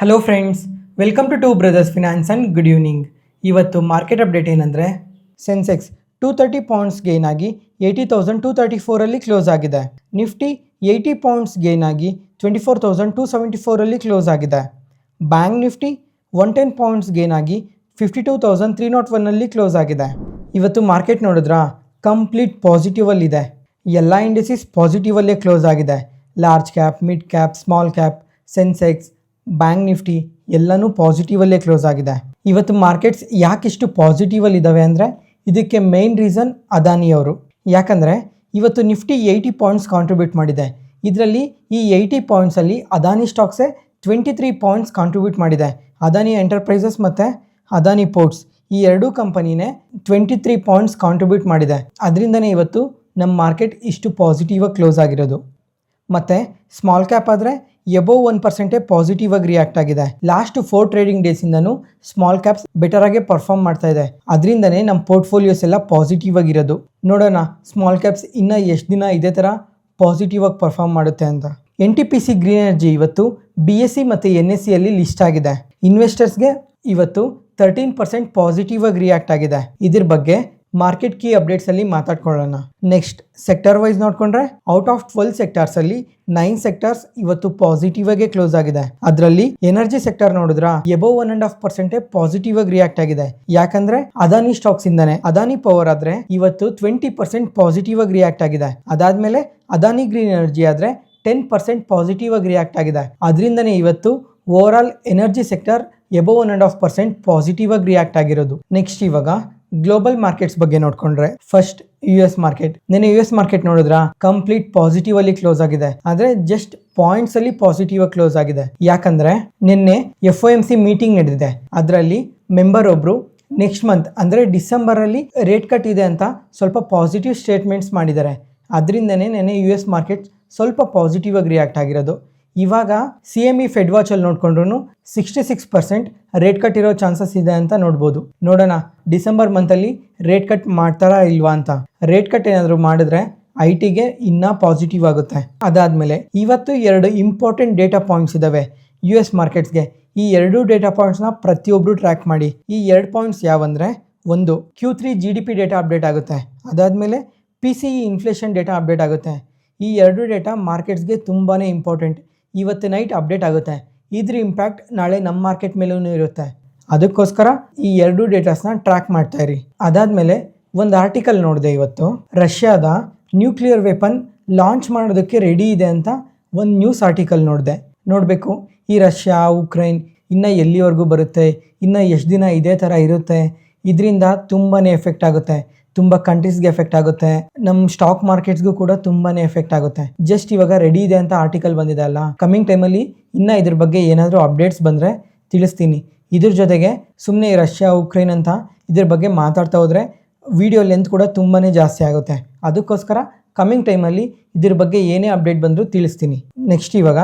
Hello friends, welcome to brothers finance and good evening. ಇವತ್ತು market update ಏನಂದರೆ, sensex 230 points gain ಆಗಿ 80,234 close ಆಗಿದೆ. Nifty 80 points gain ಆಗಿ 24,274 close ಆಗಿದೆ. Bank Nifty 110 points gain ಆಗಿ 52,301 close ಆಗಿದೆ. ಇವತ್ತು ಮಾರ್ಕೆಟ್ ನೋಡಿದ್ರಾ, ಕಂಪ್ಲೀಟ್ ಪಾಸಿಟಿವಲ್ಲಿದೆ. ಎಲ್ಲ ಇಂಡಿಸಿಸ್ ಪಾಸಿಟಿವಲ್ಲೇ ಕ್ಲೋಸ್ ಆಗಿದೆ. Large cap, mid cap, small cap, Sensex, bank Nifty ಎಲ್ಲನೂ ಪಾಸಿಟಿವಲ್ಲೇ ಕ್ಲೋಸ್ ಆಗಿದೆ. ಇವತ್ತು ಮಾರ್ಕೆಟ್ಸ್ ಯಾಕಿಷ್ಟು ಪಾಸಿಟಿವಲ್ಲಿ ಇದ್ದಾವೆ ಅಂದರೆ, ಇದಕ್ಕೆ ಮೇನ್ ರೀಸನ್ ಅದಾನಿಯವರು. ಯಾಕಂದರೆ ಇವತ್ತು ನಿಫ್ಟಿ 80 ಪಾಯಿಂಟ್ಸ್ ಕಾಂಟ್ರಿಬ್ಯೂಟ್ ಮಾಡಿದೆ. ಇದರಲ್ಲಿ ಈ 80 ಪಾಯಿಂಟ್ಸಲ್ಲಿ ಅದಾನಿ ಸ್ಟಾಕ್ಸೇ 23 ಪಾಯಿಂಟ್ಸ್ ಕಾಂಟ್ರಿಬ್ಯೂಟ್ ಮಾಡಿದೆ. ಅದಾನಿ ಎಂಟರ್ಪ್ರೈಸಸ್ ಮತ್ತು ಅದಾನಿ ಪೋರ್ಟ್ಸ್ ಈ ಎರಡೂ ಕಂಪನಿನೇ 23 ಪಾಯಿಂಟ್ಸ್ ಕಾಂಟ್ರಿಬ್ಯೂಟ್ ಮಾಡಿದೆ. ಅದರಿಂದನೇ ಇವತ್ತು ನಮ್ಮ ಮಾರ್ಕೆಟ್ ಇಷ್ಟು ಪಾಸಿಟಿವಾಗಿ ಕ್ಲೋಸ್ ಆಗಿರೋದು. ಮತ್ತು ಸ್ಮಾಲ್ ಕ್ಯಾಪ್ ಆದರೆ ಎಬೋವ್ 1% ಪಾಸಿಟಿವ್ ಆಗಿ ರಿಯಾಕ್ಟ್ ಆಗಿದೆ. ಲಾಸ್ಟ್ 4 ಟ್ರೇಡಿಂಗ್ ಡೇಸಿಂದನೂ ಸ್ಮಾಲ್ ಕ್ಯಾಪ್ಸ್ ಬೆಟರ್ ಆಗಿ ಪರ್ಫಾರ್ಮ್ ಮಾಡ್ತಾ ಇದೆ. ಅದರಿಂದನೇ ನಮ್ಮ ಪೋರ್ಟ್ಫೋಲಿಯೋಸ್ ಎಲ್ಲ ಪಾಸಿಟಿವ್ ಆಗಿರೋದು. ನೋಡೋಣ ಸ್ಮಾಲ್ ಕ್ಯಾಪ್ಸ್ ಇನ್ನೂ ಎಷ್ಟು ದಿನ ಇದೇ ಥರ ಪಾಸಿಟಿವ್ ಆಗಿ ಪರ್ಫಾರ್ಮ್ ಮಾಡುತ್ತೆ ಅಂತ. NTPC ಗ್ರೀನ್ ಎನರ್ಜಿ ಇವತ್ತು BSE ಮತ್ತು NSE ಅಲ್ಲಿ ಲಿಸ್ಟ್ ಆಗಿದೆ. ಇನ್ವೆಸ್ಟರ್ಸ್ಗೆ ಇವತ್ತು 13% ಪಾಸಿಟಿವ್ ಆಗಿ ರಿಯಾಕ್ಟ್ ಆಗಿದೆ. ಇದ್ರ ಬಗ್ಗೆ ಮಾರ್ಕೆಟ್ ಕೀ ಅಪ್ಡೇಟ್ಸ್ ಅಲ್ಲಿ ಮಾತಾಡ್ಕೊಳ್ಳೋಣ. ನೆಕ್ಸ್ಟ್ ಸೆಕ್ಟರ್ ವೈಸ್ ನೋಡ್ಕೊಂಡ್ರೆ, ಔಟ್ ಆಫ್ 12 ಸೆಕ್ಟರ್ಸ್ ಅಲ್ಲಿ 9 ಸೆಕ್ಟರ್ಸ್ ಇವತ್ತು ಪಾಸಿಟಿವ್ ಆಗಿ ಕ್ಲೋಸ್ ಆಗಿದೆ. ಅದರಲ್ಲಿ ಎನರ್ಜಿ ಸೆಕ್ಟರ್ ನೋಡಿದ್ರ ಎಬೋವ್ 1.5% ಪಾಸಿಟಿವ್ ಆಗಿ ರಿಯಾಕ್ಟ್ ಆಗಿದೆ. ಯಾಕಂದ್ರೆ ಅದಾನಿ ಸ್ಟಾಕ್ಸ್ ಇಂದಾನೆ. ಅದಾನಿ ಪವರ್ ಆದ್ರೆ ಇವತ್ತು 20% ಪಾಸಿಟಿವ್ ಆಗಿ ರಿಯಾಕ್ಟ್ ಆಗಿದೆ. ಅದಾದ್ಮೇಲೆ ಅದಾನಿ ಗ್ರೀನ್ ಎನರ್ಜಿ ಆದ್ರೆ 10% ಪಾಸಿಟಿವ್ ಆಗಿ ರಿಯಾಕ್ಟ್ ಆಗಿದೆ. ಅದರಿಂದನೇ ಇವತ್ತು over all energy sector above 1.5% positive ಆಗಿ ರಿಯಾಕ್ಟ್ ಆಗಿರೋದು. ನೆಕ್ಸ್ಟ್ ಇವಾಗ ಗ್ಲೋಬಲ್ ಮಾರ್ಕೆಟ್ಸ್ ಬಗ್ಗೆ ನೋಡ್ಕೊಂಡ್ರೆ, ಫಸ್ಟ್ US ಮಾರ್ಕೆಟ್. ನೆನೆ US ಮಾರ್ಕೆಟ್ ನೋಡಿದ್ರ ಕಂಪ್ಲೀಟ್ ಪಾಸಿಟಿವ್ ಅಲ್ಲಿ ಕ್ಲೋಸ್ ಆಗಿದೆ. ಆದ್ರೆ ಜಸ್ಟ್ ಪಾಯಿಂಟ್ಸ್ ಅಲ್ಲಿ ಪಾಸಿಟಿವ್ ಆಗಿ ಕ್ಲೋಸ್ ಆಗಿದೆ. ಯಾಕಂದ್ರೆ ನಿನ್ನೆ FOMC ಮೀಟಿಂಗ್ ನಡೆದಿದೆ. ಅದರಲ್ಲಿ ಮೆಂಬರ್ ಒಬ್ರು ನೆಕ್ಸ್ಟ್ ಮಂತ್ ಅಂದ್ರೆ ಡಿಸೆಂಬರ್ ಅಲ್ಲಿ ರೇಟ್ ಕಟ್ ಇದೆ ಅಂತ ಸ್ವಲ್ಪ ಪಾಸಿಟಿವ್ ಸ್ಟೇಟ್ಮೆಂಟ್ಸ್ ಮಾಡಿದ್ದಾರೆ. ಅದರಿಂದನೇ ನೆನೆ US ಮಾರ್ಕೆಟ್ ಸ್ವಲ್ಪ ಪಾಸಿಟಿವ್ ಆಗಿ ರಿಯಾಕ್ಟ್ ಆಗಿರೋದು. ಇವಾಗ CME ಫೆಡ್ ವಾಚ್ ಅಲ್ಲಿ ನೋಡ್ಕೊಂಡ್ರು 66% ರೇಟ್ ಕಟ್ ಇರೋ ಚಾನ್ಸಸ್ ಇದೆ ಅಂತ ನೋಡ್ಬೋದು. ನೋಡೋಣ ಡಿಸೆಂಬರ್ ಮಂತಲ್ಲಿ ರೇಟ್ ಕಟ್ ಮಾಡ್ತಾರಾ ಇಲ್ವಾ ಅಂತ. ರೇಟ್ ಕಟ್ ಏನಾದರೂ ಮಾಡಿದ್ರೆ IT-ಗೆ ಇನ್ನೂ ಪಾಸಿಟಿವ್ ಆಗುತ್ತೆ. ಅದಾದಮೇಲೆ ಇವತ್ತು 2 ಇಂಪಾರ್ಟೆಂಟ್ ಡೇಟಾ ಪಾಯಿಂಟ್ಸ್ ಇದ್ದಾವೆ US ಮಾರ್ಕೆಟ್ಸ್ಗೆ. ಈ 2 ಡೇಟಾ ಪಾಯಿಂಟ್ಸ್ನ ಪ್ರತಿಯೊಬ್ಬರು ಟ್ರ್ಯಾಕ್ ಮಾಡಿ. ಈ 2 ಪಾಯಿಂಟ್ಸ್ ಯಾವಂದರೆ, ಒಂದು Q3 GDP ಡೇಟಾ ಅಪ್ಡೇಟ್ ಆಗುತ್ತೆ. ಅದಾದಮೇಲೆ PCE ಇನ್ಫ್ಲೇಷನ್ ಡೇಟಾ ಅಪ್ಡೇಟ್ ಆಗುತ್ತೆ. ಈ 2 ಡೇಟಾ ಮಾರ್ಕೆಟ್ಸ್ಗೆ ತುಂಬಾ ಇಂಪಾರ್ಟೆಂಟ್. ಇವತ್ತು ನೈಟ್ ಅಪ್ಡೇಟ್ ಆಗುತ್ತೆ. ಇದ್ರ ಇಂಪ್ಯಾಕ್ಟ್ ನಾಳೆ ನಮ್ಮ ಮಾರ್ಕೆಟ್ ಮೇಲೂ ಇರುತ್ತೆ. ಅದಕ್ಕೋಸ್ಕರ ಈ 2 ಡೇಟಾಸ್ನ ಟ್ರ್ಯಾಕ್ ಮಾಡ್ತಾ ಇರಿ. ಅದಾದಮೇಲೆ ಒಂದು ಆರ್ಟಿಕಲ್ ನೋಡಿದೆ ಇವತ್ತು, ರಷ್ಯಾದ ನ್ಯೂಕ್ಲಿಯರ್ ವೆಪನ್ ಲಾಂಚ್ ಮಾಡೋದಕ್ಕೆ ರೆಡಿ ಇದೆ ಅಂತ ಒಂದು ನ್ಯೂಸ್ ಆರ್ಟಿಕಲ್ ನೋಡಿದೆ. ನೋಡಬೇಕು ಈ ರಷ್ಯಾ ಉಕ್ರೈನ್ ಇನ್ನೂ ಎಲ್ಲಿವರೆಗೂ ಬರುತ್ತೆ, ಇನ್ನೂ ಎಷ್ಟು ದಿನ ಇದೇ ಥರ ಇರುತ್ತೆ. ಇದರಿಂದ ತುಂಬಾ ಎಫೆಕ್ಟ್ ಆಗುತ್ತೆ. ತುಂಬ ಕಂಟ್ರೀಸ್ಗೆ ಎಫೆಕ್ಟ್ ಆಗುತ್ತೆ. ನಮ್ಮ ಸ್ಟಾಕ್ ಮಾರ್ಕೆಟ್ಸ್ಗೂ ಕೂಡ ತುಂಬಾ ಎಫೆಕ್ಟ್ ಆಗುತ್ತೆ. ಜಸ್ಟ್ ಇವಾಗ ರೆಡಿ ಇದೆ ಅಂತ ಆರ್ಟಿಕಲ್ ಬಂದಿದೆ ಅಲ್ಲ, ಕಮಿಂಗ್ ಟೈಮಲ್ಲಿ ಇನ್ನೂ ಇದ್ರ ಬಗ್ಗೆ ಏನಾದರೂ ಅಪ್ಡೇಟ್ಸ್ ಬಂದರೆ ತಿಳಿಸ್ತೀನಿ. ಇದ್ರ ಜೊತೆಗೆ ಸುಮ್ಮನೆ ರಷ್ಯಾ ಉಕ್ರೈನ್ ಅಂತ ಇದ್ರ ಬಗ್ಗೆ ಮಾತಾಡ್ತಾ ಹೋದರೆ ವಿಡಿಯೋ ಲೆಂತ್ ಕೂಡ ತುಂಬಾ ಜಾಸ್ತಿ ಆಗುತ್ತೆ. ಅದಕ್ಕೋಸ್ಕರ ಕಮಿಂಗ್ ಟೈಮಲ್ಲಿ ಇದ್ರ ಬಗ್ಗೆ ಏನೇ ಅಪ್ಡೇಟ್ ಬಂದರೂ ತಿಳಿಸ್ತೀನಿ. ನೆಕ್ಸ್ಟ್ ಇವಾಗ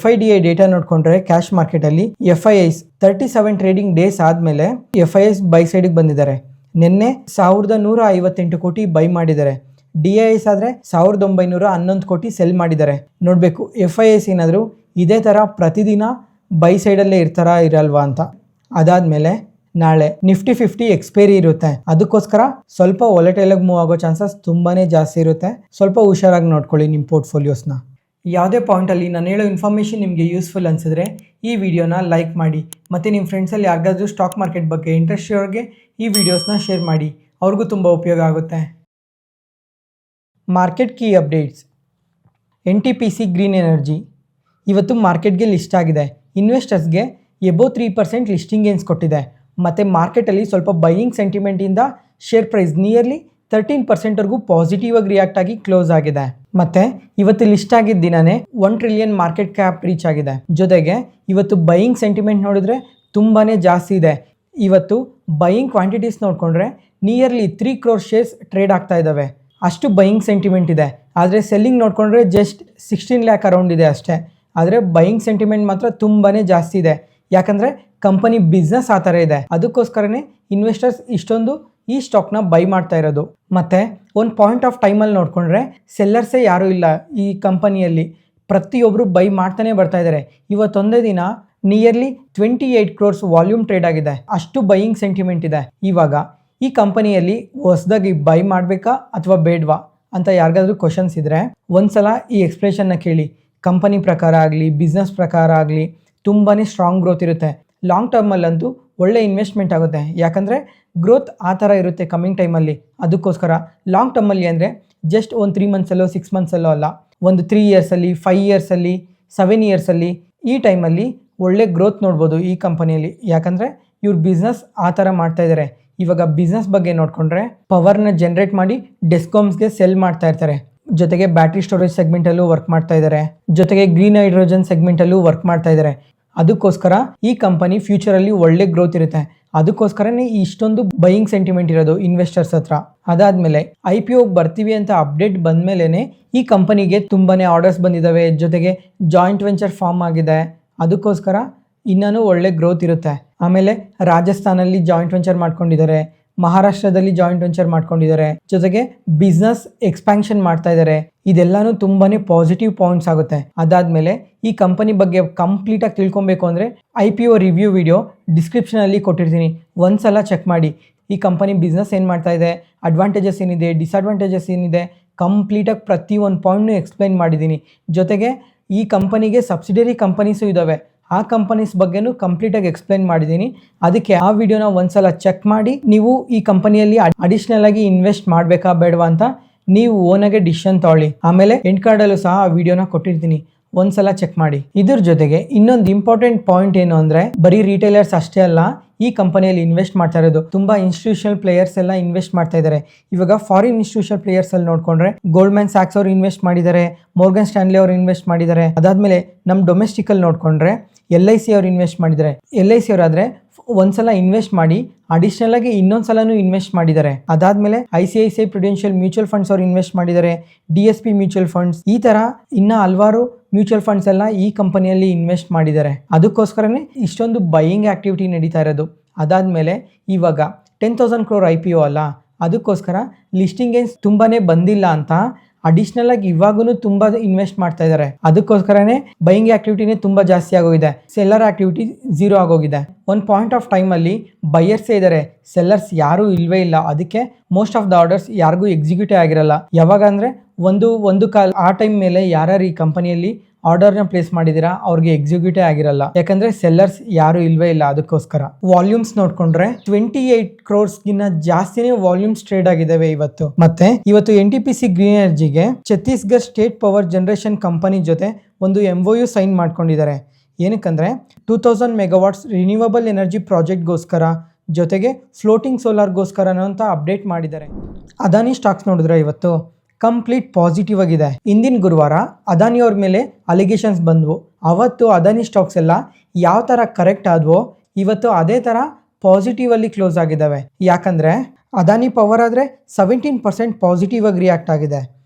FIDI ಡೇಟಾ ನೋಡ್ಕೊಂಡ್ರೆ, ಕ್ಯಾಶ್ ಮಾರ್ಕೆಟಲ್ಲಿ FIIs 37 ಟ್ರೇಡಿಂಗ್ ಡೇಸ್ ಆದಮೇಲೆ FIIs ಬೈ ಸೈಡಿಗೆ ಬಂದಿದ್ದಾರೆ. ನಿನ್ನೆ 1,158 ಕೋಟಿ ಬೈ ಮಾಡಿದ್ದಾರೆ. DIIs ಆದರೆ 1,911 ಕೋಟಿ ಸೆಲ್ ಮಾಡಿದ್ದಾರೆ. ನೋಡಬೇಕು FIIs ಏನಾದರೂ ಇದೇ ಥರ ಪ್ರತಿದಿನ ಬೈ ಸೈಡಲ್ಲೇ ಇರಲ್ವಾ ಅಂತ. ಅದಾದಮೇಲೆ ನಾಳೆ ನಿಫ್ಟಿ 50 ಎಕ್ಸ್ಪೈರಿ ಇರುತ್ತೆ. ಅದಕ್ಕೋಸ್ಕರ ಸ್ವಲ್ಪ ವಾಲಟೈಲಾಗಿ ಮೂವ್ ಆಗೋ ಚಾನ್ಸಸ್ ತುಂಬಾ ಜಾಸ್ತಿ ಇರುತ್ತೆ. ಸ್ವಲ್ಪ ಹುಷಾರಾಗಿ ನೋಡ್ಕೊಳ್ಳಿ ನಿಮ್ಮ ಪೋರ್ಟ್ಫೋಲಿಯೋಸ್ನ. ಯಾವುದೇ ಪಾಯಿಂಟಲ್ಲಿ ನಾನು ಹೇಳೋ ಇನ್ಫಾರ್ಮೇಷನ್ ನಿಮಗೆ ಯೂಸ್ಫುಲ್ ಅನಿಸಿದ್ರೆ ಈ ವಿಡಿಯೋನ ಲೈಕ್ ಮಾಡಿ. ಮತ್ತು ನಿಮ್ಮ ಫ್ರೆಂಡ್ಸಲ್ಲಿ ಯಾರಿಗಾದ್ರೂ ಸ್ಟಾಕ್ ಮಾರ್ಕೆಟ್ ಬಗ್ಗೆ ಇಂಟ್ರೆಸ್ಟ್ ಇರೋರಿಗೆ ಈ ವಿಡಿಯೋಸ್ನ ಶೇರ್ ಮಾಡಿ. ಅವ್ರಿಗೂ ತುಂಬ ಉಪಯೋಗ ಆಗುತ್ತೆ. Market key updates. NTPC green energy ಇವತ್ತು ಮಾರ್ಕೆಟ್ಗೆ ಲಿಸ್ಟ್ ಆಗಿದೆ. ಇನ್ವೆಸ್ಟರ್ಸ್ಗೆ ಎಬೋವ್ 3% ಲಿಸ್ಟಿಂಗ್ ಗೇನ್ಸ್ ಕೊಟ್ಟಿದೆ. ಮತ್ತು ಮಾರ್ಕೆಟಲ್ಲಿ ಸ್ವಲ್ಪ ಬೈಯಿಂಗ್ ಸೆಂಟಿಮೆಂಟಿಂದ ಶೇರ್ ಪ್ರೈಸ್ ನಿಯರ್ಲಿ 13%ವರೆಗೂ ಪಾಸಿಟಿವ್ ಆಗಿ ರಿಯಾಕ್ಟ್ ಆಗಿ ಕ್ಲೋಸ್ ಆಗಿದೆ. ಮತ್ತು ಇವತ್ತು ಲಿಸ್ಟ್ ಆಗಿದ್ದ ದಿನನೇ 1 ಟ್ರಿಲಿಯನ್ ಮಾರ್ಕೆಟ್ ಕ್ಯಾಪ್ ರೀಚ್ ಆಗಿದೆ. ಜೊತೆಗೆ ಇವತ್ತು ಬೈಯಿಂಗ್ ಸೆಂಟಿಮೆಂಟ್ ನೋಡಿದ್ರೆ ತುಂಬಾ ಜಾಸ್ತಿ ಇದೆ. ಇವತ್ತು ಬೈಯಿಂಗ್ ಕ್ವಾಂಟಿಟೀಸ್ ನೋಡಿಕೊಂಡ್ರೆ ನಿಯರ್ಲಿ 3 crore ಶೇರ್ಸ್ ಟ್ರೇಡ್ ಆಗ್ತಾ ಇದ್ದಾವೆ. ಅಷ್ಟು ಬೈಯಿಂಗ್ ಸೆಂಟಿಮೆಂಟ್ ಇದೆ. ಆದರೆ ಸೆಲ್ಲಿಂಗ್ ನೋಡಿಕೊಂಡ್ರೆ ಜಸ್ಟ್ 16 lakh ಅರೌಂಡ್ ಇದೆ ಅಷ್ಟೇ. ಆದರೆ ಬೈಯಿಂಗ್ ಸೆಂಟಿಮೆಂಟ್ ಮಾತ್ರ ತುಂಬಾ ಜಾಸ್ತಿ ಇದೆ. ಯಾಕಂದರೆ ಕಂಪನಿ ಬಿಸ್ನೆಸ್ ಆ ಥರ ಇದೆ. ಅದಕ್ಕೋಸ್ಕರನೇ ಇನ್ವೆಸ್ಟರ್ಸ್ ಇಷ್ಟೊಂದು ಈ ಸ್ಟಾಕ್ನ ಬೈ ಮಾಡ್ತಾ ಇರೋದು. ಮತ್ತು ಒಂದು ಪಾಯಿಂಟ್ ಆಫ್ ಟೈಮಲ್ಲಿ ನೋಡಿಕೊಂಡ್ರೆ ಸೆಲ್ಲರ್ಸೇ ಯಾರೂ ಇಲ್ಲ ಈ ಕಂಪನಿಯಲ್ಲಿ. ಪ್ರತಿಯೊಬ್ಬರು ಬೈ ಮಾಡ್ತಾನೆ ಬರ್ತಾ ಇದ್ದಾರೆ. ಇವತ್ತೊಂದೇ ದಿನ ನಿಯರ್ಲಿ 28 crores ವಾಲ್ಯೂಮ್ ಟ್ರೇಡ್ ಆಗಿದೆ. ಅಷ್ಟು ಬೈಯಿಂಗ್ ಸೆಂಟಿಮೆಂಟ್ ಇದೆ. ಇವಾಗ ಈ ಕಂಪನಿಯಲ್ಲಿ ಹೊಸದಾಗಿ ಬೈ ಮಾಡಬೇಕಾ ಅಥವಾ ಬೇಡವಾ ಅಂತ ಯಾರಿಗಾದ್ರೂ ಕ್ವಶನ್ಸ್ ಇದ್ರೆ ಒಂದ್ಸಲ ಈ ಎಕ್ಸ್ಪ್ರೆಷನ್ನ ಕೇಳಿ. ಕಂಪನಿ ಪ್ರಕಾರ ಆಗಲಿ ಬಿಸ್ನೆಸ್ ಪ್ರಕಾರ ಆಗಲಿ ತುಂಬಾ ಸ್ಟ್ರಾಂಗ್ ಗ್ರೋತ್ ಇರುತ್ತೆ. ಲಾಂಗ್ ಟರ್ಮಲ್ಲಂತೂ ಒಳ್ಳೆ ಇನ್ವೆಸ್ಟ್ಮೆಂಟ್ ಆಗುತ್ತೆ. ಯಾಕಂದರೆ ಗ್ರೋತ್ ಆ ಥರ ಇರುತ್ತೆ ಕಮ್ಮಿಂಗ್ ಟೈಮಲ್ಲಿ. ಅದಕ್ಕೋಸ್ಕರ ಲಾಂಗ್ ಟರ್ಮಲ್ಲಿ ಅಂದರೆ ಜಸ್ಟ್ ಒಂದು 3 ಮಂತ್ಸಲ್ಲೋ 6 ಮಂತ್ಸಲ್ಲೋ ಅಲ್ಲ, ಒಂದು 3 ಇಯರ್ಸಲ್ಲಿ 5 ಇಯರ್ಸಲ್ಲಿ 7 ಇಯರ್ಸಲ್ಲಿ ಈ ಟೈಮಲ್ಲಿ ಒಳ್ಳೆ ಗ್ರೋತ್ ನೋಡ್ಬೋದು ಈ ಕಂಪನಿಯಲ್ಲಿ. ಯಾಕಂದರೆ ಇವ್ರ ಬಿಸ್ನೆಸ್ ಆ ಥರ ಮಾಡ್ತಾಯಿದ್ದಾರೆ. ಇವಾಗ ಬಿಸ್ನೆಸ್ ಬಗ್ಗೆ ನೋಡಿಕೊಂಡ್ರೆ ಪವರ್ನ ಜನ್ರೇಟ್ ಮಾಡಿ ಡೆಸ್ಕಾಮ್ಸ್ಗೆ ಸೆಲ್ ಮಾಡ್ತಾ ಇರ್ತಾರೆ. ಜೊತೆಗೆ ಬ್ಯಾಟ್ರಿ ಸ್ಟೋರೇಜ್ ಸೆಗ್ಮೆಂಟಲ್ಲೂ ವರ್ಕ್ ಮಾಡ್ತಾ ಇದ್ದಾರೆ. ಜೊತೆಗೆ ಗ್ರೀನ್ ಹೈಡ್ರೋಜನ್ ಸೆಗ್ಮೆಂಟಲ್ಲೂ ವರ್ಕ್ ಮಾಡ್ತಾ ಇದ್ದಾರೆ. ಅದಕ್ಕೋಸ್ಕರ ಈ ಕಂಪನಿ ಫ್ಯೂಚರಲ್ಲಿ ಒಳ್ಳೆ ಗ್ರೋತ್ ಇರುತ್ತೆ. ಅದಕ್ಕೋಸ್ಕರನೇ ಇಷ್ಟೊಂದು ಬೈಯಿಂಗ್ ಸೆಂಟಿಮೆಂಟ್ ಇರೋದು ಇನ್ವೆಸ್ಟರ್ಸ್ ಹತ್ರ. ಅದಾದಮೇಲೆ IPO ಬರ್ತೀವಿ ಅಂತ ಅಪ್ಡೇಟ್ ಬಂದಮೇಲೆ ಈ ಕಂಪನಿಗೆ ತುಂಬಾ ಆರ್ಡರ್ಸ್ ಬಂದಿದ್ದಾವೆ. ಜೊತೆಗೆ ಜಾಯಿಂಟ್ ವೆಂಚರ್ ಫಾರ್ಮ್ ಆಗಿದೆ. ಅದಕ್ಕೋಸ್ಕರ ಇನ್ನೂ ಒಳ್ಳೆ ಗ್ರೋತ್ ಇರುತ್ತೆ. ಆಮೇಲೆ ರಾಜಸ್ಥಾನಲ್ಲಿ ಜಾಯಿಂಟ್ ವೆಂಚರ್ ಮಾಡ್ಕೊಂಡಿದ್ದಾರೆ, ಮಹಾರಾಷ್ಟ್ರದಲ್ಲಿ ಜಾಯಿಂಟ್ ವೆಂಚರ್ ಮಾಡ್ಕೊಂಡಿದ್ದಾರೆ. ಜೊತೆಗೆ ಬಿಸ್ನೆಸ್ ಎಕ್ಸ್ಪ್ಯಾನ್ಷನ್ ಮಾಡ್ತಾ ಇದ್ದಾರೆ. ಇದೆಲ್ಲಾನು ತುಂಬಾನೇ ಪಾಸಿಟಿವ್ ಪಾಯಿಂಟ್ಸ್ ಆಗುತ್ತೆ. ಅದಾದಮೇಲೆ ಈ ಕಂಪನಿ ಬಗ್ಗೆ ಕಂಪ್ಲೀಟಾಗಿ ತಿಳ್ಕೊಬೇಕು ಅಂದರೆ IPO ರಿವ್ಯೂ ವಿಡಿಯೋ ಡಿಸ್ಕ್ರಿಪ್ಷನಲ್ಲಿ ಕೊಟ್ಟಿರ್ತೀನಿ, ಒಂದ್ಸಲ ಚೆಕ್ ಮಾಡಿ. ಈ ಕಂಪನಿ ಬಿಸ್ನೆಸ್ ಏನು ಮಾಡ್ತಾ ಇದೆ, ಅಡ್ವಾಂಟೇಜಸ್ ಏನಿದೆ, ಡಿಸ್ಅಡ್ವಾಂಟೇಜಸ್ ಏನಿದೆ, ಕಂಪ್ಲೀಟಾಗಿ ಪ್ರತಿಯೊಂದು ಪಾಯಿಂಟ್ನು ಎಕ್ಸ್ಪ್ಲೈನ್ ಮಾಡಿದ್ದೀನಿ. ಜೊತೆಗೆ ಈ ಕಂಪನಿಗೆ ಸಬ್ಸಿಡರಿ ಕಂಪನೀಸು ಇದ್ದಾವೆ, ಆ ಕಂಪನೀಸ್ ಬಗ್ಗೆನೂ ಕಂಪ್ಲೀಟಾಗಿ ಎಕ್ಸ್ಪ್ಲೈನ್ ಮಾಡಿದ್ದೀನಿ. ಅದಕ್ಕೆ ಆ ವಿಡಿಯೋನ ಒಂದ್ಸಲ ಚೆಕ್ ಮಾಡಿ ನೀವು ಈ ಕಂಪನಿಯಲ್ಲಿ ಅಡಿಷ್ನಲ್ ಆಗಿ ಇನ್ವೆಸ್ಟ್ ಮಾಡಬೇಕಾ ಬೇಡವಾ ಅಂತ ನೀವು ಓನಾಗೆ ಡಿಸಿಷನ್ ತಗೊಳ್ಳಿ. ಆಮೇಲೆ ಎಂಡ್ ಕಾರ್ಡಲ್ಲೂ ಸಹ ಆ ವಿಡಿಯೋನ ಕೊಟ್ಟಿರ್ತೀನಿ, ಒಂದ್ಸಲ ಚೆಕ್ ಮಾಡಿ. ಇದ್ರ ಜೊತೆಗೆ ಇನ್ನೊಂದು ಇಂಪಾರ್ಟೆಂಟ್ ಪಾಯಿಂಟ್ ಏನು ಅಂದರೆ ಬರೀ ರಿಟೇಲರ್ಸ್ ಅಷ್ಟೇ ಅಲ್ಲ ಈ ಕಂಪನಿಯಲ್ಲಿ ಇನ್ವೆಸ್ಟ್ ಮಾಡ್ತಾ ಇರೋದು. ತುಂಬಾ ಇನ್ಸ್ಟಿಟ್ಯೂಷನಲ್ ಪ್ಲೇಯರ್ಸ್ ಎಲ್ಲ ಇನ್ವೆಸ್ಟ್ ಮಾಡ್ತಾ ಇದ್ದಾರೆ. ಇವಾಗ ಫಾರಿನ್ ಇನ್ಸ್ಟಿಟ್ಯೂಷನಲ್ ಪ್ಲೇಯರ್ಸ್ ಅಲ್ಲಿ ನೋಡ್ಕೊಂಡ್ರೆ ಗೋಲ್ಡ್ಮನ್ ಸ್ಯಾಕ್ಸ್ ಅವರು ಇನ್ವೆಸ್ಟ್ ಮಾಡಿದ್ದಾರೆ, ಮೋರ್ಗನ್ ಸ್ಟ್ಯಾನ್ಲಿ ಅವರು ಇನ್ವೆಸ್ಟ್ ಮಾಡಿದ್ದಾರೆ. ಅದಾದ್ಮೇಲೆ ನಮ್ಮ ಡೊಮೆಸ್ಟಿಕ್ ಅಲ್ಲಿ ನೋಡ್ಕೊಂಡ್ರೆ LIC ಅವರು ಇನ್ವೆಸ್ಟ್ ಮಾಡಿದ್ದಾರೆ. LIC ಅವರಾದ್ರೆ ಒಂದ್ಸಲ ಇನ್ವೆಸ್ಟ್ ಮಾಡಿ ಅಡಿಷನಲ್ ಆಗಿ ಇನ್ನೊಂದ್ಸಲನೂ ಇನ್ವೆಸ್ಟ್ ಮಾಡಿದ್ದಾರೆ. ಅದಾದ್ಮೇಲೆ ICICI ಪ್ರುಡೆನ್ಷಿಯಲ್ ಮ್ಯೂಚುವಲ್ ಫಂಡ್ಸ್ ಅವರು ಇನ್ವೆಸ್ಟ್ ಮಾಡಿದ್ದಾರೆ, DSP ಮ್ಯೂಚುವಲ್ ಫಂಡ್ಸ್, ಈ ತರ ಇನ್ನ ಹಲವಾರು ಮ್ಯೂಚುವಲ್ ಫಂಡ್ಸ್ ಎಲ್ಲ ಈ ಕಂಪನಿಯಲ್ಲಿ ಇನ್ವೆಸ್ಟ್ ಮಾಡಿದ್ದಾರೆ. ಅದಕ್ಕೋಸ್ಕರನೇ ಇಷ್ಟೊಂದು ಬೈಯಿಂಗ್ ಆಕ್ಟಿವಿಟಿ ನಡೀತಾ ಇರೋದು. ಅದಾದ್ಮೇಲೆ ಇವಾಗ 10,000 crore IPO ಅಲ್ಲ, ಅದಕ್ಕೋಸ್ಕರ ಲಿಸ್ಟಿಂಗ್ ಏನ್ಸ್ ತುಂಬಾನೇ ಬಂದಿಲ್ಲ ಅಂತ ಅಡಿಷನಲ್ ಆಗಿ ಇವಾಗೂ ತುಂಬಾ ಇನ್ವೆಸ್ಟ್ ಮಾಡ್ತಾ ಇದ್ದಾರೆ. ಅದಕ್ಕೋಸ್ಕರನೇ ಬೈಯಿಂಗ್ ಆಕ್ಟಿವಿಟಿನೇ ತುಂಬಾ ಜಾಸ್ತಿ ಆಗೋಗಿದೆ, ಸೆಲ್ಲರ್ ಆಕ್ಟಿವಿಟಿ 0 ಆಗೋಗಿದೆ. ಒಂದು ಪಾಯಿಂಟ್ ಆಫ್ ಟೈಮ್ ಅಲ್ಲಿ ಬೈಯರ್ಸೇ ಇದ್ದಾರೆ, ಸೆಲ್ಲರ್ಸ್ ಯಾರೂ ಇಲ್ವೇ ಇಲ್ಲ. ಅದಕ್ಕೆ ಮೋಸ್ಟ್ ಆಫ್ ದ ಆರ್ಡರ್ಸ್ ಯಾರಿಗೂ ಎಕ್ಸಿಕ್ಯೂಟಿವ್ ಆಗಿರಲ್ಲ. ಯಾವಾಗ ಅಂದ್ರೆ ಒಂದು ಕಾಲ್ ಆ ಟೈಮ್ ಮೇಲೆ ಯಾರ್ಯಾರು ಈ ಕಂಪನಿಯಲ್ಲಿ ಆರ್ಡರ್ನ ಪ್ಲೇಸ್ ಮಾಡಿದ್ದೀರಾ ಅವ್ರಿಗೆ ಎಕ್ಸಿಕ್ಯೂಟಿವ್ ಆಗಿರಲ್ಲ, ಯಾಕಂದ್ರೆ ಸೆಲ್ಲರ್ಸ್ ಯಾರು ಇಲ್ವೇ ಇಲ್ಲ. ಅದಕ್ಕೋಸ್ಕರ ವಾಲ್ಯೂಮ್ಸ್ ನೋಡ್ಕೊಂಡ್ರೆ 28 crores ಗಿನ್ನ ಜಾಸ್ತಿನೇ ವಾಲ್ಯೂಮ್ಸ್ ಟ್ರೇಡ್ ಆಗಿದ್ದಾವೆ ಇವತ್ತು. ಮತ್ತೆ ಇವತ್ತು NTPC ಗ್ರೀನ್ ಎನರ್ಜಿಗೆ Chhattisgarh state power generation company ಜೊತೆ ಒಂದು MOU ಸೈನ್ ಮಾಡ್ಕೊಂಡಿದ್ದಾರೆ. ಏನಕ್ಕಂದ್ರೆ 2000 megawatts ರಿನ್ಯೂವಬಲ್ ಎನರ್ಜಿ ಪ್ರಾಜೆಕ್ಟ್ಗೋಸ್ಕರ, ಜೊತೆಗೆ ಫ್ಲೋಟಿಂಗ್ ಸೋಲಾರ್ಗೋಸ್ಕರ ಅಂತ ಅಪ್ಡೇಟ್ ಮಾಡಿದ್ದಾರೆ. ಅದಾನಿ ಸ್ಟಾಕ್ಸ್ ನೋಡಿದ್ರೆ ಇವತ್ತು ಕಂಪ್ಲೀಟ್ ಪಾಸಿಟಿವ್ ಆಗಿದೆ. ಇಂದಿನ ಗುರುವಾರ ಅದಾನಿ ಅವ್ರ ಮೇಲೆ ಅಲಿಗೇಷನ್ಸ್ ಬಂದವು. ಅವತ್ತು ಅದಾನಿ ಸ್ಟಾಕ್ಸ್ ಎಲ್ಲ ಯಾವ ಥರ ಕರೆಕ್ಟ್ ಆದವೋ ಇವತ್ತು ಅದೇ ಥರ ಪಾಸಿಟಿವ್ ಅಲ್ಲಿ ಕ್ಲೋಸ್ ಆಗಿದ್ದಾವೆ. ಯಾಕಂದರೆ ಅದಾನಿ ಪವರ್ ಆದರೆ 17% ಪಾಸಿಟಿವ್ ಆಗಿ ರಿಯಾಕ್ಟ್ ಆಗಿದೆ,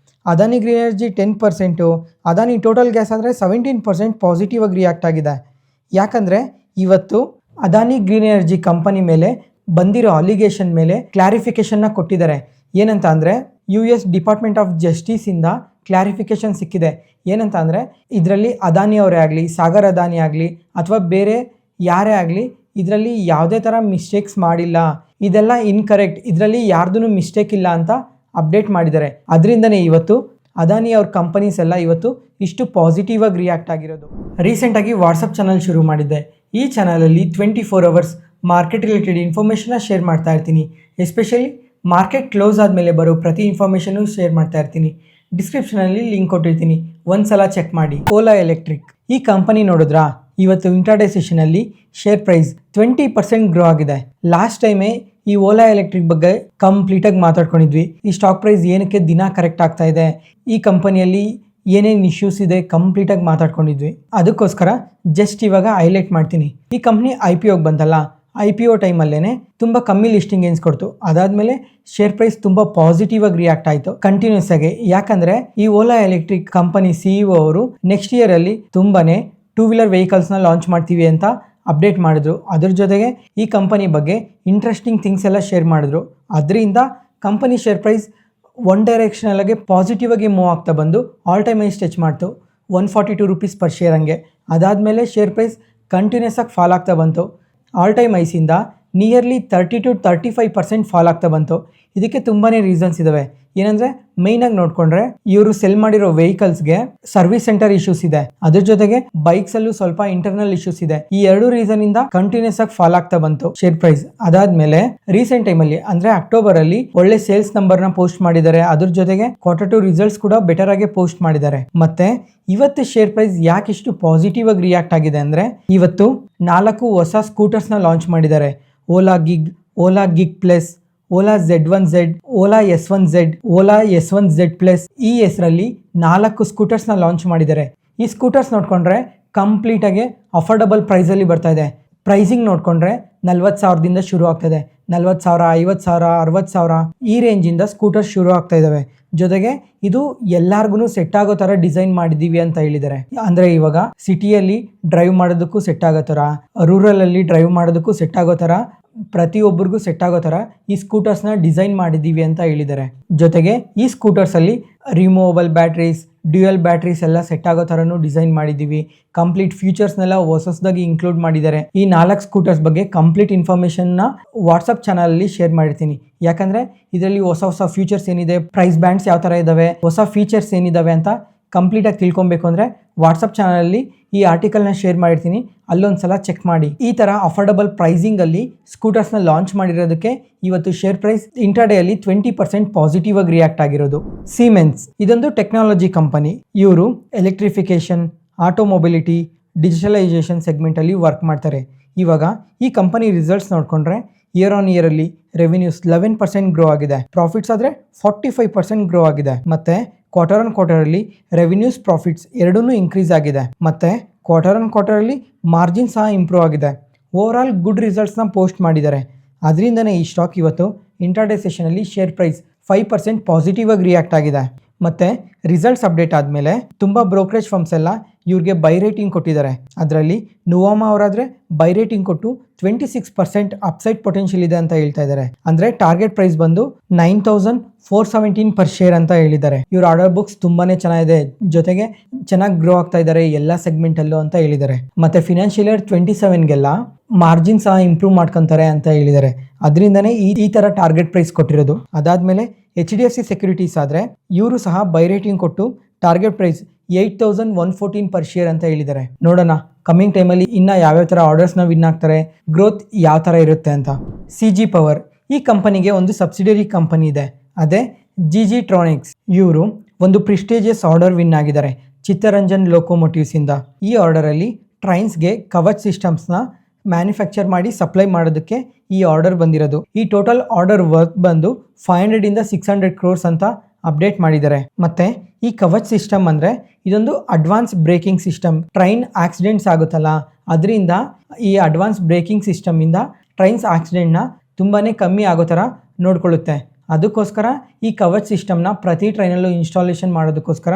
Adani green energy 10%, Adani total gas ಆದರೆ 17% ಪಾಸಿಟಿವ್ ಆಗಿ ರಿಯಾಕ್ಟ್ ಆಗಿದೆ. ಯಾಕಂದರೆ ಇವತ್ತು ಅದಾನಿ ಗ್ರೀನ್ ಎನರ್ಜಿ ಕಂಪನಿ ಮೇಲೆ ಬಂದಿರೋ ಅಲಿಗೇಷನ್ ಮೇಲೆ ಕ್ಲಾರಿಫಿಕೇಶನ್ನ ಕೊಟ್ಟಿದ್ದಾರೆ. ಏನಂತ ಅಂದರೆ US ಡಿಪಾರ್ಟ್ಮೆಂಟ್ ಆಫ್ ಜಸ್ಟಿಸಿಂದ ಕ್ಲಾರಿಫಿಕೇಶನ್ ಸಿಕ್ಕಿದೆ. ಏನಂತ ಅಂದರೆ ಇದರಲ್ಲಿ ಅದಾನಿ ಅವರೇ ಆಗಲಿ, ಸಾಗರ್ ಅದಾನಿ ಆಗಲಿ ಅಥವಾ ಬೇರೆ ಯಾರೇ ಆಗಲಿ ಇದರಲ್ಲಿ ಯಾವುದೇ ಥರ ಮಿಸ್ಟೇಕ್ಸ್ ಮಾಡಿಲ್ಲ, ಇದೆಲ್ಲ ಇನ್ಕರೆಕ್ಟ್, ಇದರಲ್ಲಿ ಯಾರ್ದೂ ಮಿಸ್ಟೇಕ್ ಇಲ್ಲ ಅಂತ ಅಪ್ಡೇಟ್ ಮಾಡಿದ್ದಾರೆ. ಅದರಿಂದನೇ ಇವತ್ತು ಅದಾನಿ ಅವ್ರ ಕಂಪನೀಸ್ ಎಲ್ಲ ಇವತ್ತು ಇಷ್ಟು ಪಾಸಿಟಿವ್ ಆಗಿ ರಿಯಾಕ್ಟ್ ಆಗಿರೋದು. ರೀಸೆಂಟಾಗಿ ವಾಟ್ಸಪ್ ಚಾನಲ್ ಶುರು ಮಾಡಿದ್ದೆ. ಈ ಚಾನಲಲ್ಲಿ 24 hours ಮಾರ್ಕೆಟ್ ರಿಲೇಟೆಡ್ ಇನ್ಫಾರ್ಮೇಷನ್ನ ಶೇರ್ ಮಾಡ್ತಾ ಇರ್ತೀನಿ. ಎಸ್ಪೆಷಲಿ ಮಾರ್ಕೆಟ್ ಕ್ಲೋಸ್ ಆದಮೇಲೆ ಬರೋ ಪ್ರತಿ ಇನ್ಫಾರ್ಮೇಷನ್ನು ಶೇರ್ ಮಾಡ್ತಾ ಇರ್ತೀನಿ. ಡಿಸ್ಕ್ರಿಪ್ಷನಲ್ಲಿ ಲಿಂಕ್ ಕೊಟ್ಟಿರ್ತೀನಿ, ಒಂದ್ಸಲ ಚೆಕ್ ಮಾಡಿ. ಓಲಾ ಎಲೆಕ್ಟ್ರಿಕ್ ಈ ಕಂಪನಿ ನೋಡಿದ್ರಾ, ಇವತ್ತು ಇಂಟ್ರಾಡೇ ಸೆಷನಲ್ಲಿ ಶೇರ್ ಪ್ರೈಸ್ 20% ಗ್ರೋ ಆಗಿದೆ. ಲಾಸ್ಟ್ ಟೈಮೇ ಈ ಓಲಾ ಎಲೆಕ್ಟ್ರಿಕ್ ಬಗ್ಗೆ ಕಂಪ್ಲೀಟಾಗಿ ಮಾತಾಡ್ಕೊಂಡಿದ್ವಿ. ಈ ಸ್ಟಾಕ್ ಪ್ರೈಸ್ ಏನಕ್ಕೆ ದಿನ ಕರೆಕ್ಟ್ ಆಗ್ತಾ ಇದೆ, ಈ ಕಂಪನಿಯಲ್ಲಿ ಏನೇನು ಇಶ್ಯೂಸ್ ಇದೆ ಕಂಪ್ಲೀಟಾಗಿ ಮಾತಾಡ್ಕೊಂಡಿದ್ವಿ. ಅದಕ್ಕೋಸ್ಕರ ಜಸ್ಟ್ ಇವಾಗ ಹೈಲೈಟ್ ಮಾಡ್ತೀನಿ. ಈ ಕಂಪ್ನಿ IPO ಬಂತಲ್ಲ, IPO ಟೈಮಲ್ಲೇ ತುಂಬ ಕಮ್ಮಿ ಲಿಸ್ಟಿಂಗ್ ಏನ್ಸ್ ಕೊಡ್ತು. ಅದಾದಮೇಲೆ ಶೇರ್ ಪ್ರೈಸ್ ತುಂಬ ಪಾಸಿಟಿವ್ ಆಗಿ ರಿಯಾಕ್ಟ್ ಆಯಿತು ಕಂಟಿನ್ಯೂಸ್ ಆಗಿ. ಯಾಕಂದರೆ ಈ ಓಲಾ ಎಲೆಕ್ಟ್ರಿಕ್ ಕಂಪನಿ CEO ಅವರು ನೆಕ್ಸ್ಟ್ ಇಯರಲ್ಲಿ ತುಂಬಾನೇ 2-wheeler ವೆಹಿಕಲ್ಸ್ನ ಲಾಂಚ್ ಮಾಡ್ತೀವಿ ಅಂತ ಅಪ್ಡೇಟ್ ಮಾಡಿದ್ರು. ಅದ್ರ ಜೊತೆಗೆ ಈ ಕಂಪನಿ ಬಗ್ಗೆ ಇಂಟ್ರೆಸ್ಟಿಂಗ್ ಥಿಂಗ್ಸ್ ಎಲ್ಲ ಶೇರ್ ಮಾಡಿದ್ರು. ಅದರಿಂದ ಕಂಪನಿ ಶೇರ್ ಪ್ರೈಸ್ ಒನ್ ಡೈರೆಕ್ಷನಲ್ಲಾಗೆ ಪಾಸಿಟಿವ್ ಆಗಿ ಮೂವ್ ಆಗ್ತಾ ಬಂದು ಆಲ್ ಟೈಮ್ ಹೈ ಟಚ್ ಮಾಡ್ತು, 142 rupees per share ಹಂಗೆ. ಅದಾದಮೇಲೆ ಶೇರ್ ಪ್ರೈಸ್ ಕಂಟಿನ್ಯೂಸ್ ಆಗಿ ಫಾಲ್ ಆಗ್ತಾ ಬಂತು. ಆಲ್ ಟೈಮ್ ಐಸಿಂದ ನಿಯರ್ಲಿ 30-35% ಫಾಲ್ ಆಗ್ತಾ ಬಂತು. ಇದಕ್ಕೆ ತುಂಬಾ ರೀಸನ್ಸ್ ಇದಾವೆ. ಏನಂದರೆ ಮೇಯ್ನಾಗಿ ನೋಡಿಕೊಂಡ್ರೆ ಇವರು ಸೆಲ್ ಮಾಡಿರೋ ವೆಹಿಕಲ್ಸ್ಗೆ ಸರ್ವಿಸ್ ಸೆಂಟರ್ ಇಶ್ಯೂಸ್ ಇದೆ, ಅದ್ರ ಜೊತೆಗೆ ಬೈಕ್ಸಲ್ಲೂ ಸ್ವಲ್ಪ ಇಂಟರ್ನಲ್ ಇಶ್ಯೂಸ್ ಇದೆ. ಈ ಎರಡು ರೀಸನ್ ಇಂದ ಕಂಟಿನ್ಯೂಸ್ ಆಗಿ ಫಾಲ್ ಆಗ್ತಾ ಬಂತು ಶೇರ್ ಪ್ರೈಸ್. ಅದಾದ್ಮೇಲೆ ರೀಸೆಂಟ್ ಟೈಮಲ್ಲಿ ಅಂದ್ರೆ ಅಕ್ಟೋಬರ್ ಅಲ್ಲಿ ಒಳ್ಳೆ ಸೇಲ್ಸ್ ನಂಬರ್ ನ ಪೋಸ್ಟ್ ಮಾಡಿದ್ದಾರೆ, ಅದ್ರ ಜೊತೆಗೆ Q2 ರಿಸಲ್ಟ್ಸ್ ಕೂಡ ಬೆಟರ್ ಆಗಿ ಪೋಸ್ಟ್ ಮಾಡಿದ್ದಾರೆ. ಮತ್ತೆ ಇವತ್ತು ಶೇರ್ ಪ್ರೈಸ್ ಯಾಕೆ ಇಷ್ಟು ಪಾಸಿಟಿವ್ ಆಗಿ ರಿಯಾಕ್ಟ್ ಆಗಿದೆ ಅಂದ್ರೆ ಇವತ್ತು 4 ಹೊಸ ಸ್ಕೂಟರ್ಸ್ ನ ಲಾಂಚ್ ಮಾಡಿದ್ದಾರೆ. Ola gig plus, Ola Z1Z, Ola S1Z, Ola S1Z plus. ಈ ಹೆಸರಲ್ಲಿ 4 ಸ್ಕೂಟರ್ಸ್ ನ ಲಾಂಚ್ ಮಾಡಿದ್ದಾರೆ. ಈ ಸ್ಕೂಟರ್ಸ್ ನೋಡ್ಕೊಂಡ್ರೆ ಕಂಪ್ಲೀಟ್ ಆಗಿ ಅಫೋರ್ಡಬಲ್ ಪ್ರೈಸ್ ಅಲ್ಲಿ ಬರ್ತಾ ಇದೆ. ಪ್ರೈಸಿಂಗ್ ನೋಡ್ಕೊಂಡ್ರೆ 40,000ದಿಂದ ಶುರು ಆಗ್ತದೆ. 40,000, 50,000, 60,000 ಈ ರೇಂಜ್ ಇಂದ ಸ್ಕೂಟರ್ ಶುರು ಆಗ್ತಾ ಇದಾವೆ. ಜೊತೆಗೆ ಇದು ಎಲ್ಲಾರ್ಗು ಸೆಟ್ ಆಗೋ ತರ ಡಿಸೈನ್ ಮಾಡಿದೀವಿ ಅಂತ ಹೇಳಿದ್ದಾರೆ. ಅಂದ್ರೆ ಇವಾಗ ಸಿಟಿಯಲ್ಲಿ ಡ್ರೈವ್ ಮಾಡೋದಕ್ಕೂ ಸೆಟ್ ಆಗೋ ತರ, ರೂರಲ್ ಅಲ್ಲಿ ಡ್ರೈವ್ ಮಾಡೋದಕ್ಕೂ ಸೆಟ್ ಆಗೋ ತರ, ಪ್ರತಿಯೊಬ್ಬರಿಗೂ ಸೆಟ್ ಆಗೋ ತರ ಈ ಸ್ಕೂಟರ್ಸ್ ನ ಡಿಸೈನ್ ಮಾಡಿದೀವಿ ಅಂತ ಹೇಳಿದ್ದಾರೆ. ಜೊತೆಗೆ ಈ ಸ್ಕೂಟರ್ಸ್ ಅಲ್ಲಿ ರಿಮೂವಬಲ್ ಬ್ಯಾಟ್ರೀಸ್, ಡ್ಯೂಯಲ್ ಬ್ಯಾಟ್ರೀಸ್ ಎಲ್ಲ ಸೆಟ್ ಆಗೋ ತರನು ಡಿಸೈನ್ ಮಾಡಿದೀವಿ. ಕಂಪ್ಲೀಟ್ ಫೀಚರ್ಸ್ನೆಲ್ಲ ಹೊಸದಾಗಿ ಇನ್ಕ್ಲೂಡ್ ಮಾಡಿದ್ದಾರೆ. ಈ 4 ಸ್ಕೂಟರ್ಸ್ ಬಗ್ಗೆ ಕಂಪ್ಲೀಟ್ ಇನ್ಫಾರ್ಮೇಶನ್ ನ ವಾಟ್ಸ್ಆಪ್ ಚಾನಲ್ ಅಲ್ಲಿ ಶೇರ್ ಮಾಡಿರ್ತೀನಿ. ಯಾಕಂದ್ರೆ ಇದರಲ್ಲಿ ಹೊಸ ಫೀಚರ್ಸ್ ಏನಿದೆ, ಪ್ರೈಸ್ ಬ್ಯಾಂಡ್ಸ್ ಯಾವ ತರ ಇದಾವೆ, ಹೊಸ ಫೀಚರ್ಸ್ ಏನಿದಾವೆ ಅಂತ ಕಂಪ್ಲೀಟ್ ಆಗಿ ತಿಳ್ಕೊಬೇಕು ಅಂದ್ರೆ ವಾಟ್ಸ್ಆಪ್ ಚಾನಲ್ ಅಲ್ಲಿ ಈ ಆರ್ಟಿಕಲ್ ನ ಶೇರ್ ಮಾಡಿರ್ತೀನಿ, ಅಲ್ಲೊಂದ್ಸಲ ಚೆಕ್ ಮಾಡಿ. ಈ ತರ ಅಫೋರ್ಡಬಲ್ ಪ್ರೈಸಿಂಗ್ ಅಲ್ಲಿ ಸ್ಕೂಟರ್ಸ್ ನ ಲಾಂಚ್ ಮಾಡಿರೋದಕ್ಕೆ ಇವತ್ತು ಶೇರ್ ಪ್ರೈಸ್ ಇಂಟರ್ಡೇ ಅಲ್ಲಿ 20% ಪಾಸಿಟಿವ್ ಆಗಿ ರಿಯಾಕ್ಟ್ ಆಗಿರೋದು. ಸಿಮೆನ್ಸ್ ಇದೊಂದು ಟೆಕ್ನಾಲಜಿ ಕಂಪನಿ. ಇವರು ಎಲೆಕ್ಟ್ರಿಫಿಕೇಶನ್, ಆಟೋಮೊಬಿಲಿಟಿ, ಡಿಜಿಟಲೈಸೇಷನ್ ಸೆಗ್ಮೆಂಟ್ ಅಲ್ಲಿ ವರ್ಕ್ ಮಾಡ್ತಾರೆ. ಇವಾಗ ಈ ಕಂಪನಿ ರಿಸಲ್ಟ್ಸ್ ನೋಡ್ಕೊಂಡ್ರೆ ಇಯರ್ ಆನ್ ಇಯರ್ ಅಲ್ಲಿ ರೆವಿನ್ಯೂಸ್ 11% ಗ್ರೋ ಆಗಿದೆ, ಪ್ರಾಫಿಟ್ಸ್ ಆದ್ರೆ 45% ಗ್ರೋ ಆಗಿದೆ. ಮತ್ತೆ ಕ್ವಾರ್ಟರ್ ಆನ್ ಕ್ವಾರ್ಟರ್ ಅಲ್ಲಿ ರೆವಿನ್ಯೂಸ್, ಪ್ರಾಫಿಟ್ಸ್ ಎರಡೂ ಇನ್ಕ್ರೀಸ್ ಆಗಿದೆ. ಮತ್ತೆ ಕ್ವಾರ್ಟರ್ ಆನ್ ಕ್ವಾರ್ಟರ್ ಅಲ್ಲಿ ಮಾರ್ಜಿನ್ ಸಹ ಇಂಪ್ರೂವ್ ಆಗಿದೆ. ಓವರ್ ಆಲ್ ಗುಡ್ ರಿಸಲ್ಟ್ಸ್ ನ ಪೋಸ್ಟ್ ಮಾಡಿದ್ದಾರೆ. ಅದರಿಂದನೇ ಈ ಸ್ಟಾಕ್ ಇವತ್ತು ಇಂಟರ್ಡೇ ಸೆಷನ್ ಅಲ್ಲಿ ಶೇರ್ ಪ್ರೈಸ್ 5% ಪಾಸಿಟಿವ್ ಆಗಿ ರಿಯಾಕ್ಟ್ ಆಗಿದೆ. ಮತ್ತೆ ರಿಸಲ್ಟ್ಸ್ ಅಪ್ಡೇಟ್ ಆದಮೇಲೆ ತುಂಬಾ ಬ್ರೋಕರೇಜ್ ಫರ್ಮ್ಸ್ ಎಲ್ಲ ಇವ್ರಿಗೆ ಬೈ ರೇಟಿಂಗ್ ಕೊಟ್ಟಿದ್ದಾರೆ. ಅದರಲ್ಲಿ ನುವಾಮಾ ಅವರಾದ್ರೆ ಬೈ ರೇಟಿಂಗ್ ಕೊಟ್ಟು 26% ಅಪ್ಸೈಡ್ ಪೊಟೆನ್ಷಿಯಲ್ ಇದೆ ಅಂತ ಹೇಳ್ತಾ ಇದ್ದಾರೆ. ಅಂದ್ರೆ ಟಾರ್ಗೆಟ್ ಪ್ರೈಸ್ ಬಂದು 9,417 ಪರ್ ಶೇರ್ ಅಂತ ಹೇಳಿದ್ದಾರೆ. ಇವ್ರ ಆರ್ಡರ್ ಬುಕ್ಸ್ ತುಂಬಾನೇ ಚೆನ್ನಾಗಿದೆ, ಜೊತೆಗೆ ಚೆನ್ನಾಗಿ ಗ್ರೋ ಆಗ್ತಾ ಇದ್ದಾರೆ ಎಲ್ಲ ಸೆಗ್ಮೆಂಟ್ ಅಲ್ಲೂ ಅಂತ ಹೇಳಿದ್ದಾರೆ. ಮತ್ತೆ ಫಿನಾನ್ಷಿಯಲ್ ಇಯರ್ 27ಗೆಲ್ಲ ಮಾರ್ಜಿನ್ ಸಹ ಇಂಪ್ರೂವ್ ಮಾಡ್ಕೊಂತಾರೆ ಅಂತ ಹೇಳಿದ್ದಾರೆ. ಅದರಿಂದನೇ ಈ ತರ ಟಾರ್ಗೆಟ್ ಪ್ರೈಸ್ ಕೊಟ್ಟಿರೋದು. ಅದಾದ್ಮೇಲೆ HDFC ಸೆಕ್ಯೂರಿಟೀಸ್ ಆದ್ರೆ ಇವರು ಸಹ ಬೈ ರೇಟಿಂಗ್ ಕೊಟ್ಟು ಟಾರ್ಗೆಟ್ ಪ್ರೈಸ್ 8,114 ಪರ್ ಶೇರ್ ಅಂತ ಹೇಳಿದ್ದಾರೆ. ನೋಡೋಣ ಕಮಿಂಗ್ ಟೈಮಲ್ಲಿ ಇನ್ನ ಯಾವ್ಯಾವ ತರ ಆರ್ಡರ್ಸ್ ನ ವಿನ್ ಆಗ್ತಾರೆ, ಗ್ರೋತ್ ಯಾವ ತರ ಇರುತ್ತೆ ಅಂತ. CG ಪವರ್ ಈ ಕಂಪನಿಗೆ ಒಂದು ಸಬ್ಸಿಡಿಯರಿ ಕಂಪನಿ ಇದೆ, ಅದೇ GG ಟ್ರಾನಿಕ್ಸ್. ಇವರು ಒಂದು ಪ್ರಿಸ್ಟೇಜಿಯಸ್ ಆರ್ಡರ್ ವಿನ್ ಆಗಿದ್ದಾರೆ ಚಿತ್ತರಂಜನ್ ಲೋಕೋಮೋಟಿವ್ಸ್ ಇಂದ. ಈ ಆರ್ಡರ್ ಅಲ್ಲಿ ಟ್ರೈನ್ಸ್ಗೆ ಕವಚ್ ಸಿಸ್ಟಮ್ಸ್ ನ ಮ್ಯಾನುಫ್ಯಾಕ್ಚರ್ ಮಾಡಿ ಸಪ್ಲೈ ಮಾಡೋದಕ್ಕೆ ಈ ಆರ್ಡರ್ ಬಂದಿರೋದು. ಈ ಟೋಟಲ್ ಆರ್ಡರ್ ವರ್ತ್ ಬಂದು 500 ಇಂದ 600 crores ಅಂತ ಅಪ್ಡೇಟ್ ಮಾಡಿದ್ದಾರೆ. ಮತ್ತೆ ಈ ಕವಚ್ ಸಿಸ್ಟಮ್ ಅಂದ್ರೆ ಇದೊಂದು advance breaking system. Train accidents ಆಗುತ್ತಲ್ಲ, ಅದರಿಂದ ಈ ಅಡ್ವಾನ್ಸ್ ಬ್ರೇಕಿಂಗ್ ಸಿಸ್ಟಮ್ ಇಂದ ಟ್ರೈನ್ಸ್ ಆಕ್ಸಿಡೆಂಟ್ ನ ತುಂಬಾನೇ ಕಮ್ಮಿ ಆಗೋ ತರ ನೋಡ್ಕೊಳ್ಳುತ್ತೆ. ಅದಕ್ಕೋಸ್ಕರ ಈ ಕವಚ್ ಸಿಸ್ಟಮ್ನ ಪ್ರತಿ ಟ್ರೈನಲ್ಲೂ ಇನ್ಸ್ಟಾಲೇಷನ್ ಮಾಡೋದಕ್ಕೋಸ್ಕರ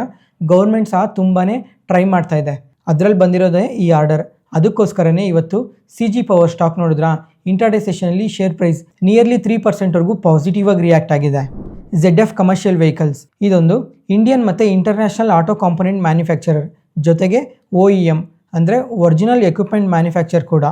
ಗೌರ್ಮೆಂಟ್ ಸಹ ತುಂಬಾನೇ ಟ್ರೈ ಮಾಡ್ತಾ ಇದೆ. ಅದರಲ್ಲಿ ಬಂದಿರೋದೇ ಈ ಆರ್ಡರ್. ಅದಕ್ಕೋಸ್ಕರನೇ ಇವತ್ತು CG ಪವರ್ ಸ್ಟಾಕ್ ನೋಡಿದ್ರ ಇಂಟರ್ಡೇ ಸೆಷನ್ ಅಲ್ಲಿ ಶೇರ್ ಪ್ರೈಸ್ ನಿಯರ್ಲಿ 3% ವರೆಗೂ ಪಾಸಿಟಿವ್ ಆಗಿ ರಿಯಾಕ್ಟ್ ಆಗಿದೆ. ZF ಕಮರ್ಷಿಯಲ್ ವೆಹಿಕಲ್ಸ್ ಇದೊಂದು ಇಂಡಿಯನ್ ಮತ್ತು ಇಂಟರ್ನ್ಯಾಷನಲ್ ಆಟೋ ಕಾಂಪೊನೆಂಟ್ ಮ್ಯಾನುಫ್ಯಾಕ್ಚರರ್, ಜೊತೆಗೆ OEM ಅಂದರೆ ಒರಿಜಿನಲ್ ಎಕ್ವಿಪ್ಮೆಂಟ್ ಮ್ಯಾನುಫ್ಯಾಕ್ಚರ್ ಕೂಡ.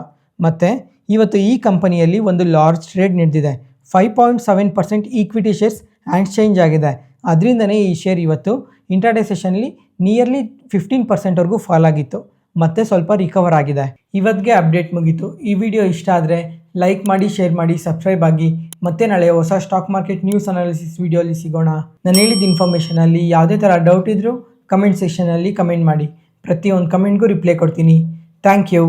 ಮತ್ತು ಇವತ್ತು ಈ ಕಂಪನಿಯಲ್ಲಿ ಒಂದು ಲಾರ್ಜ್ ಟ್ರೇಡ್ ನಡೆದಿದೆ. 5.7% ಈಕ್ವಿಟಿ ಶೇರ್ಸ್ ಎಕ್ಸ್ಚೇಂಜ್ ಆಗಿದೆ. ಅದರಿಂದನೇ ಈ ಶೇರ್ ಇವತ್ತು ಇಂಟರ್ಡೇ ಸೆಷನಲ್ಲಿ ನಿಯರ್ಲಿ 15% ವರೆಗೂ ಫಾಲ್ ಆಗಿತ್ತು, ಮತ್ತೆ ಸ್ವಲ್ಪ ರಿಕವರ್ ಆಗಿದೆ. ಇವತ್ತಿಗೆ ಅಪ್ಡೇಟ್ ಮುಗೀತು. ಈ ವಿಡಿಯೋ ಇಷ್ಟ ಆದರೆ ಲೈಕ್ ಮಾಡಿ, ಶೇರ್ ಮಾಡಿ, ಸಬ್ಸ್ಕ್ರೈಬ್ ಆಗಿ. ಮತ್ತೆ ನಾಳೆ ಹೊಸ ಸ್ಟಾಕ್ ಮಾರ್ಕೆಟ್ ನ್ಯೂಸ್ ಅನಾಲಿಸಿಸ್ ವಿಡಿಯೋಲಿ ಸಿಗೋಣ. ನಾನು ಹೇಳಿದ ಇನ್ಫಾರ್ಮೇಷನಲ್ಲಿ ಯಾವುದೇ ಥರ ಡೌಟ್ ಇದ್ದರೂ ಕಮೆಂಟ್ ಸೆಕ್ಷನಲ್ಲಿ ಕಮೆಂಟ್ ಮಾಡಿ. ಪ್ರತಿಯೊಂದು ಕಮೆಂಟ್ಗೂ ರಿಪ್ಲೈ ಕೊಡ್ತೀನಿ. Thank you.